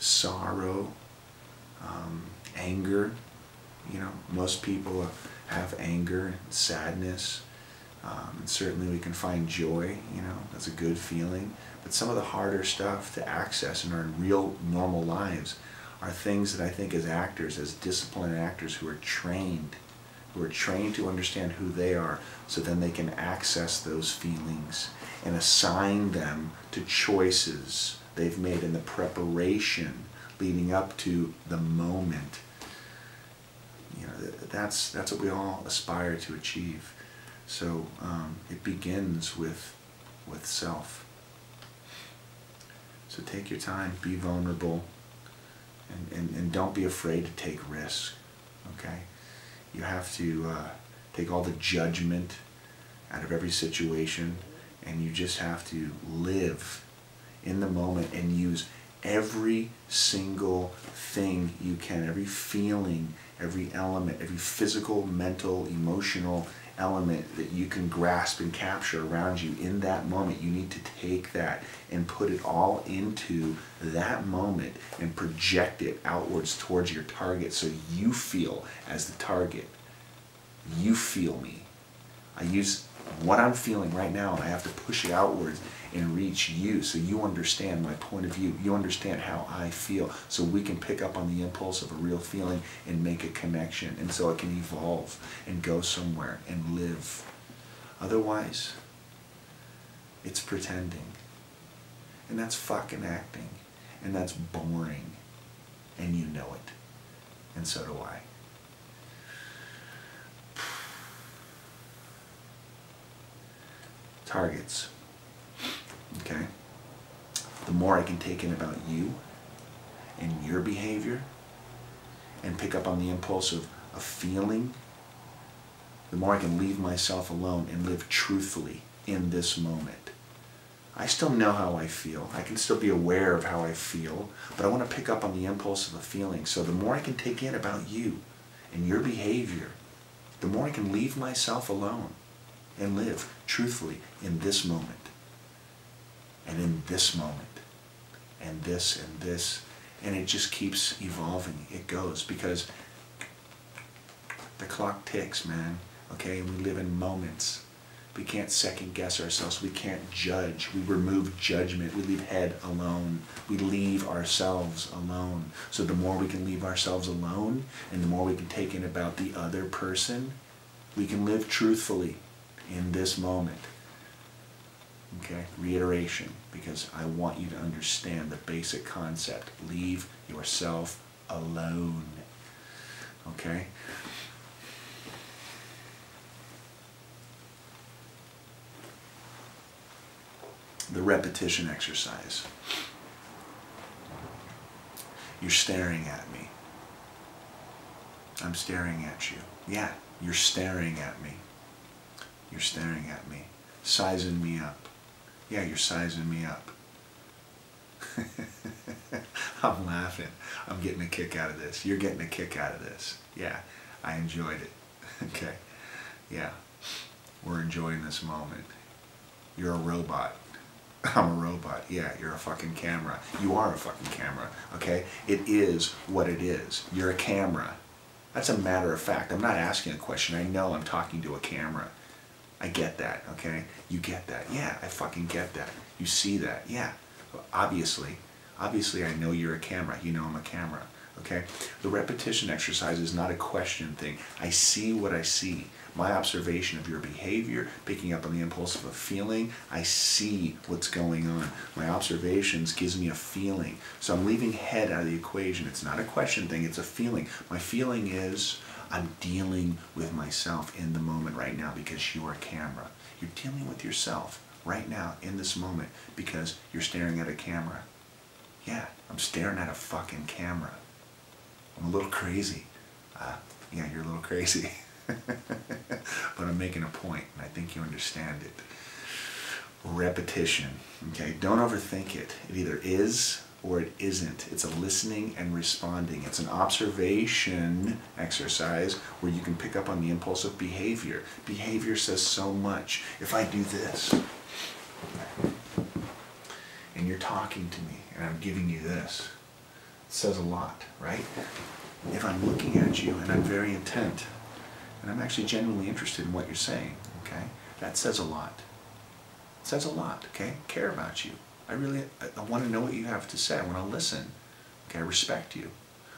sorrow, anger. You know, most people have anger and sadness, and certainly we can find joy, you know, that's a good feeling. But some of the harder stuff to access in our real normal lives are things that I think as actors, as disciplined actors who are trained to understand who they are, so then they can access those feelings and assign them to choices they've made in the preparation leading up to the moment. You know, that's what we all aspire to achieve. So it begins with self. So take your time, be vulnerable, and don't be afraid to take risks. Okay? You have to take all the judgment out of every situation, and you just have to live in the moment and use every single thing you can, every feeling, every element, every physical, mental, emotional element that you can grasp and capture around you in that moment. You need to take that and put it all into that moment and project it outwards towards your target, so you feel as the target. You feel me. I use what I'm feeling right now, and I have to push it outwards and reach you, so you understand my point of view. You understand how I feel, so we can pick up on the impulse of a real feeling and make a connection, and so it can evolve and go somewhere and live. Otherwise, it's pretending, and that's fucking acting, and that's boring, and you know it, and so do I. Targets. Okay? The more I can take in about you and your behavior and pick up on the impulse of a feeling, the more I can leave myself alone and live truthfully in this moment. I still know how I feel. I can still be aware of how I feel, but I want to pick up on the impulse of a feeling. So the more I can take in about you and your behavior, the more I can leave myself alone and live truthfully in this moment, and in this moment, and this, and it just keeps evolving. It goes, because the clock ticks, man, okay, and we live in moments. We can't second guess ourselves. We can't judge. We remove judgment. We leave head alone. We leave ourselves alone. So the more we can leave ourselves alone, and the more we can take in about the other person, we can live truthfully in this moment. Okay, reiteration, because I want you to understand the basic concept. Leave yourself alone. Okay? The repetition exercise. You're staring at me. I'm staring at you. Yeah, you're staring at me. You're staring at me. Sizing me up. Yeah, you're sizing me up. I'm laughing. I'm getting a kick out of this. You're getting a kick out of this. Yeah, I enjoyed it. Okay. Yeah, we're enjoying this moment. You're a robot. I'm a robot. Yeah, you're a fucking camera. You are a fucking camera. Okay? It is what it is. You're a camera. That's a matter of fact. I'm not asking a question. I know I'm talking to a camera. I get that, okay? You get that. Yeah, I fucking get that. You see that. Yeah. Obviously I know you're a camera. You know I'm a camera, okay? The repetition exercise is not a question thing. I see what I see. My observation of your behavior, picking up on the impulse of a feeling, I see what's going on. My observations gives me a feeling. So I'm leaving head out of the equation. It's not a question thing, it's a feeling. My feeling is I'm dealing with myself in the moment right now because you're a camera. You're dealing with yourself right now in this moment because you're staring at a camera. Yeah, I'm staring at a fucking camera. I'm a little crazy. Yeah, you're a little crazy. But I'm making a point, and I think you understand it. Repetition, okay? Don't overthink it. It either is or it isn't. It's a listening and responding. It's an observation exercise where you can pick up on the impulse of behavior. Behavior says so much. If I do this, and you're talking to me, and I'm giving you this, says a lot, right? If I'm looking at you and I'm very intent, and I'm actually genuinely interested in what you're saying, okay, that says a lot. It says a lot, okay? I care about you. I want to know what you have to say. I want to listen. Okay, I respect you.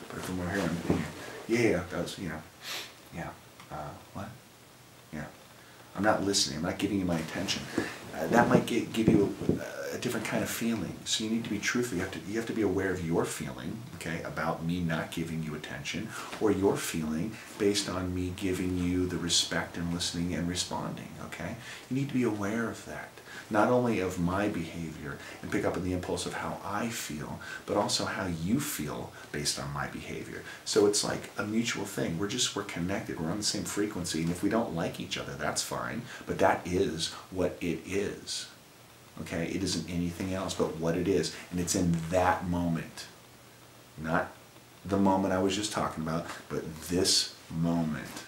But if I'm over here, yeah, that was, yeah, what? Yeah. I'm not listening. I'm not giving you my attention. That might give you a different kind of feeling. So you need to be truthful. You have to be aware of your feeling, okay, about me not giving you attention, or your feeling based on me giving you the respect and listening and responding, okay? You need to be aware of that. Not only of my behavior and pick up on the impulse of how I feel, but also how you feel based on my behavior. So it's like a mutual thing. We're connected. We're on the same frequency. And if we don't like each other, that's fine. But that is what it is. Okay? It isn't anything else but what it is. And it's in that moment. Not the moment I was just talking about, but this moment.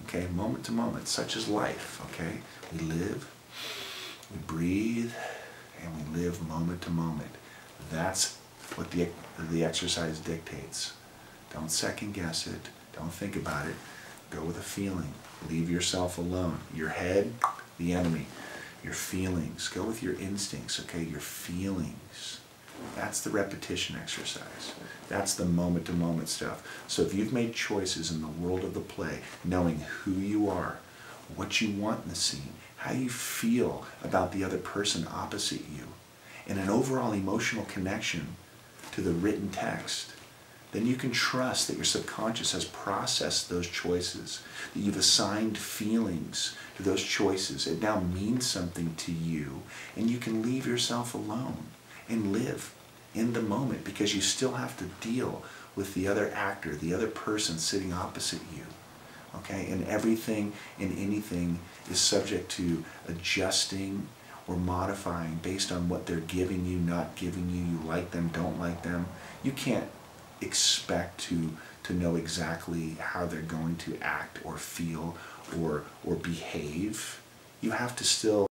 Okay? Moment to moment, such as life. Okay? We live. We breathe, and we live moment to moment. That's what the exercise dictates. Don't second guess it. Don't think about it. Go with a feeling. Leave yourself alone. Your head, the enemy. Your feelings. Go with your instincts, okay? Your feelings. That's the repetition exercise. That's the moment-to-moment stuff. So if you've made choices in the world of the play, knowing who you are, what you want in the scene, how you feel about the other person opposite you, and an overall emotional connection to the written text, then you can trust that your subconscious has processed those choices, that you've assigned feelings to those choices. It now means something to you, and you can leave yourself alone and live in the moment, because you still have to deal with the other actor, the other person sitting opposite you. Okay, and everything and anything is subject to adjusting or modifying based on what they're giving you, not giving you. You like them, don't like them. You can't expect to know exactly how they're going to act or feel or behave. You have to still